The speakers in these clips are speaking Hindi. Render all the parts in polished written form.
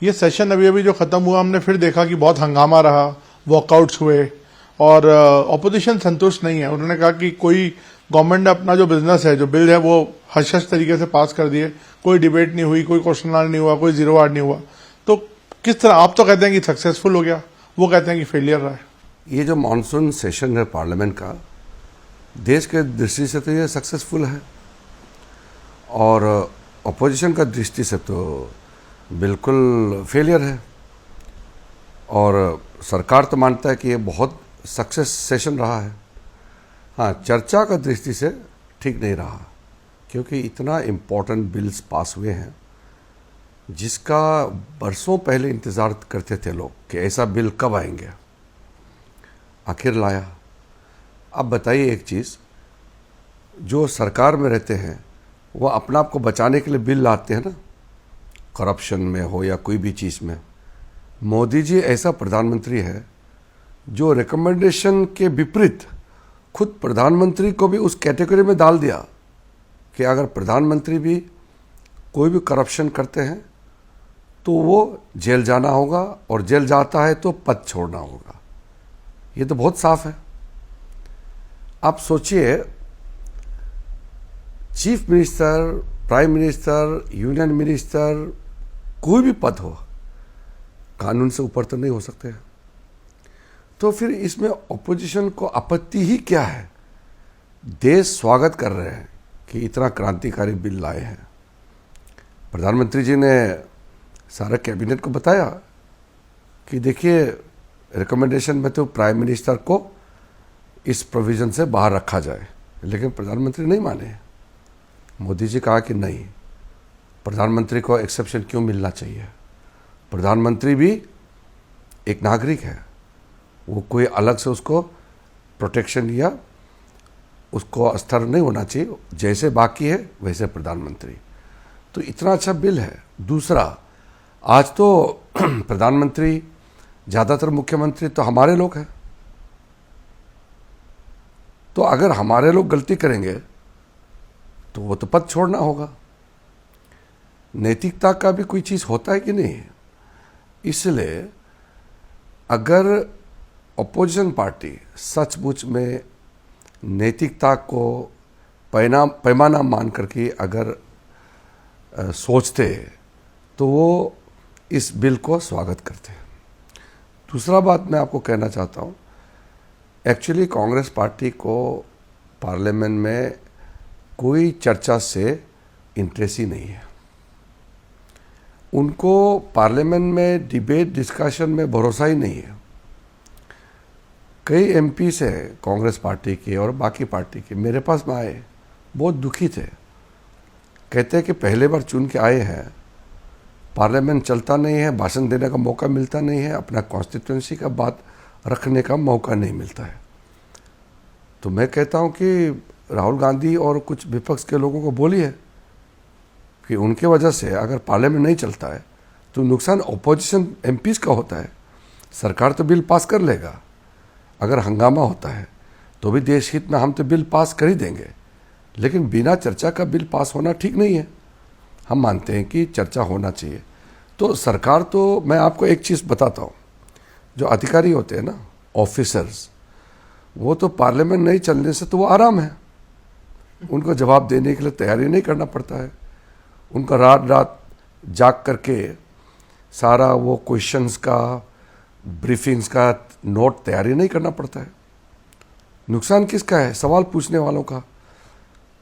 ये सेशन अभी अभी जो खत्म हुआ, हमने फिर देखा कि बहुत हंगामा रहा, वॉकआउट्स हुए और ऑपोजिशन संतुष्ट नहीं है। उन्होंने कहा कि कोई गवर्नमेंट ने अपना जो बिजनेस है, जो बिल है, वो हश हश तरीके से पास कर दिए, कोई डिबेट नहीं हुई, कोई क्वेश्चन आवर नहीं हुआ, कोई जीरो आवर नहीं हुआ। तो किस तरह, आप तो कहते हैं कि सक्सेसफुल हो गया, वो कहते हैं कि फेलियर रहा है। ये जो मानसून सेशन है पार्लियामेंट का, देश के दृष्टि से तो ये सक्सेसफुल है और अपोजिशन का दृष्टि से तो बिल्कुल फेलियर है। और सरकार तो मानता है कि ये बहुत सक्सेस सेशन रहा है। हाँ, चर्चा का दृष्टि से ठीक नहीं रहा, क्योंकि इतना इम्पोर्टेंट बिल्स पास हुए हैं जिसका बरसों पहले इंतज़ार करते थे लोग कि ऐसा बिल कब आएंगे, आखिर लाया। अब बताइए एक चीज़, जो सरकार में रहते हैं वो अपना आप को बचाने के लिए बिल लाते हैं ना, करप्शन में हो या कोई भी चीज़ में। मोदी जी ऐसा प्रधानमंत्री है जो रिकमेंडेशन के विपरीत खुद प्रधानमंत्री को भी उस कैटेगरी में डाल दिया कि अगर प्रधानमंत्री भी कोई भी करप्शन करते हैं तो वो जेल जाना होगा, और जेल जाता है तो पद छोड़ना होगा। ये तो बहुत साफ है। आप सोचिए, chief minister, prime minister, union minister, कोई भी पद हो, कानून से ऊपर तो नहीं हो सकते। तो फिर इसमें ऑपोजिशन को आपत्ति ही क्या है? देश स्वागत कर रहे हैं कि इतना क्रांतिकारी बिल लाए हैं। प्रधानमंत्री जी ने सारा कैबिनेट को बताया कि देखिए, रिकमेंडेशन में तो प्राइम मिनिस्टर को इस प्रोविज़न से बाहर रखा जाए, लेकिन प्रधानमंत्री नहीं माने। मोदी जी कहा कि नहीं, प्रधानमंत्री को एक्सेप्शन क्यों मिलना चाहिए? प्रधानमंत्री भी एक नागरिक है, वो कोई अलग से उसको प्रोटेक्शन या उसको स्तर नहीं होना चाहिए, जैसे बाकी है वैसे प्रधानमंत्री। तो इतना अच्छा बिल है। दूसरा, आज तो प्रधानमंत्री, ज़्यादातर मुख्यमंत्री तो हमारे लोग हैं, तो अगर हमारे लोग गलती करेंगे तो वो तो पद छोड़ना होगा। नैतिकता का भी कोई चीज़ होता है कि नहीं? इसलिए अगर अपोजिशन पार्टी सचमुच में नैतिकता को पैमाना मान करके अगर सोचते तो वो इस बिल को स्वागत करते। दूसरा बात मैं आपको कहना चाहता हूँ, एक्चुअली कांग्रेस पार्टी को पार्लियामेंट में कोई चर्चा से इंटरेस्ट ही नहीं है। उनको पार्लियामेंट में डिबेट डिस्कशन में भरोसा ही नहीं है। कई एमपी से कांग्रेस पार्टी के और बाकी पार्टी के मेरे पास में आए, बहुत दुखी थे। कहते हैं कि पहले बार चुन के आए हैं, पार्लियामेंट चलता नहीं है, भाषण देने का मौका मिलता नहीं है, अपना कॉन्स्टिट्यूंसी का बात रखने का मौका नहीं मिलता है। तो मैं कहता हूं कि राहुल गांधी और कुछ विपक्ष के लोगों को बोलिए कि उनके वजह से अगर पार्लियामेंट नहीं चलता है तो नुकसान ऑपोजिशन एमपीज का होता है। सरकार तो बिल पास कर लेगा, अगर हंगामा होता है तो भी देश हित में हम तो बिल पास कर ही देंगे, लेकिन बिना चर्चा का बिल पास होना ठीक नहीं है। हम मानते हैं कि चर्चा होना चाहिए। तो सरकार तो, मैं आपको एक चीज़ बताता हूँ, जो अधिकारी होते हैं ना, ऑफिसर्स, वो तो पार्लियामेंट नहीं चलने से तो वो आराम है, उनको जवाब देने के लिए तैयारी नहीं करना पड़ता है। उनका रात रात जाग करके सारा वो क्वेश्चंस का, ब्रीफिंग्स का नोट तैयारी नहीं करना पड़ता है। नुकसान किसका है? सवाल पूछने वालों का।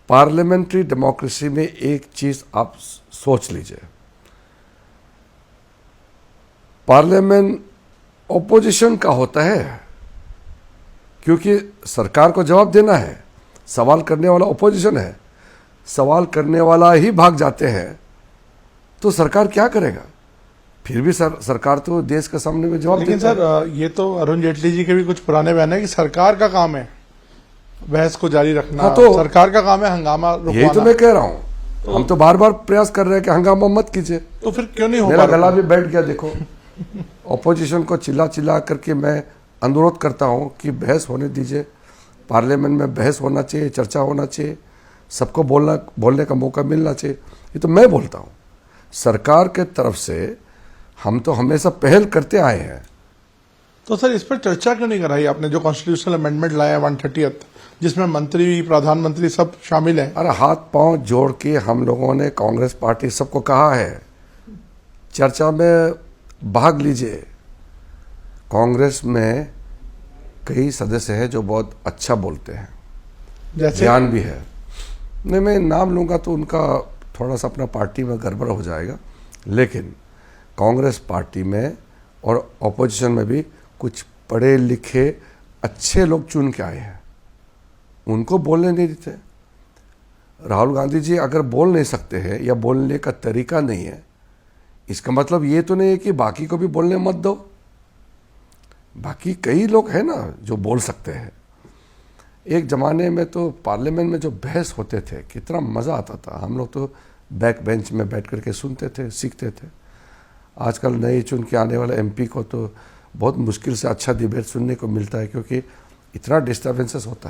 पार्लियामेंट्री डेमोक्रेसी में एक चीज आप सोच लीजिए, पार्लियामेंट ऑपोजिशन का होता है, क्योंकि सरकार को जवाब देना है, सवाल करने वाला ऑपोजिशन है। सवाल करने वाला ही भाग जाते हैं तो सरकार क्या करेगा? फिर भी सरकार तो देश के सामने में जवाब लेकिन सर, ये तो अरुण जेटली जी के भी कुछ पुराने बयान है कि सरकार का काम है बहस को जारी रखना। हाँ, तो सरकार का काम है हंगामा रुकवाना। यही तो मैं कह रहा हूँ, तो हम तो बार बार प्रयास कर रहे हैं कि हंगामा मत कीजिए। तो फिर क्यों नहीं हो? मेरा गला भी बैठ गया। देखो, ऑपोजिशन को चिल्ला चिल्ला करके मैं अनुरोध करता हूँ कि बहस होने दीजिए, पार्लियामेंट में बहस होना चाहिए, चर्चा होना चाहिए, सबको बोलने का मौका मिलना चाहिए। ये तो मैं बोलता हूँ। सरकार के तरफ से हम तो हमेशा पहल करते आए हैं। तो सर इस पर चर्चा क्यों नहीं कराई आपने, जो कॉन्स्टिट्यूशनल अमेंडमेंट लाया 130th, जिसमें मंत्री प्रधानमंत्री सब शामिल हैं? अरे हाथ पांव जोड़ के हम लोगों ने कांग्रेस पार्टी सबको कहा है, चर्चा में भाग लीजिए। कांग्रेस में कई सदस्य हैं जो बहुत अच्छा बोलते हैं, जैसे ज्ञान भी है। नहीं, मैं नाम लूंगा तो उनका थोड़ा सा अपना पार्टी में गड़बड़ हो जाएगा, लेकिन कांग्रेस पार्टी में और ऑपोजिशन में भी कुछ पढ़े लिखे अच्छे लोग चुन के आए हैं, उनको बोलने नहीं देते। राहुल गांधी जी अगर बोल नहीं सकते हैं या बोलने का तरीका नहीं है, इसका मतलब ये तो नहीं है कि बाकी को भी बोलने मत दो। बाकी कई लोग हैं ना जो बोल सकते हैं। एक ज़माने में तो पार्लियामेंट में जो बहस होते थे कितना मज़ा आता था, हम लोग तो बैक बेंच में बैठ करके सुनते थे, सीखते थे। आजकल नए चुन के आने वाले एमपी को तो बहुत मुश्किल से अच्छा डिबेट सुनने को मिलता है, क्योंकि इतना डिस्टर्बेंसेस होता है।